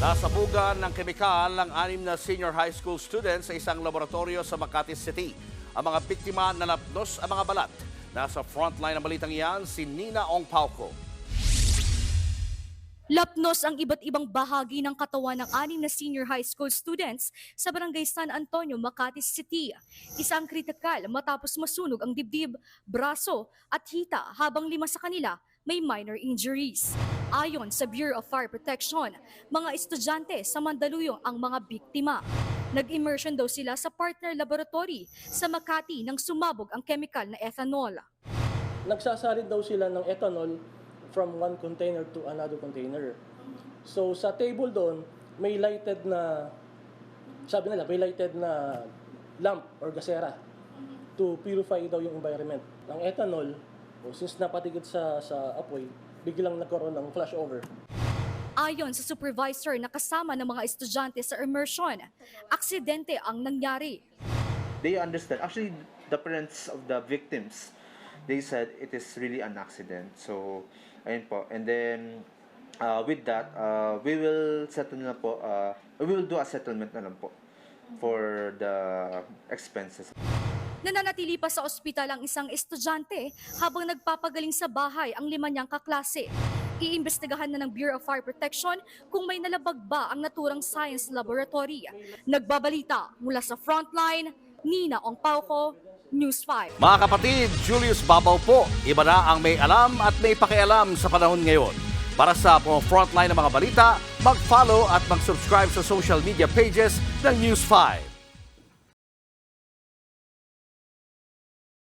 Nasabugan ng kemikal ang 6 na senior high school students sa isang laboratorio sa Makati City. Ang mga biktima nalapnos ang mga balat. Nasa frontline ng balitang iyan si Nina Ong Pauco. Lapnos ang iba't ibang bahagi ng katawan ng 6 na senior high school students sa Barangay San Antonio, Makati City. Isang kritikal matapos masunog ang dibdib, braso at hita habang 5 sa kanila may minor injuries. Ayon sa Bureau of Fire Protection, mga estudyante sa Mandaluyong ang mga biktima. Nag-immersion daw sila sa partner laboratory sa Makati nang sumabog ang chemical na ethanol. Nagsasalid daw sila ng ethanol from one container to another container. So sa table doon, may lighted na, sabi nila, may lighted na lamp or gasera to purify daw yung environment. Ang ethanol, since napatigid sa apoy, biglang nagkaroon ng flashover. Ayon sa supervisor na kasama ng mga estudyante sa immersion, aksidente ang nangyari. They understand. Actually, the parents of the victims, they said it is really an accident. So, ayun po. And then, with that, we will settle na po, we will do a settlement na lang po for the expenses. Nananatili pa sa ospital ang isang estudyante habang nagpapagaling sa bahay ang 5 niyang kaklase. Iimbestigahan na ng Bureau of Fire Protection kung may nalabag ba ang naturang science laboratory. Nagbabalita mula sa frontline, Nina Ong Pauco, News 5. Mga kapatid, Julius Babaw po. Iba na ang may alam at may pakialam sa panahon ngayon. Para sa frontline ng mga balita, mag-follow at mag-subscribe sa social media pages ng News 5.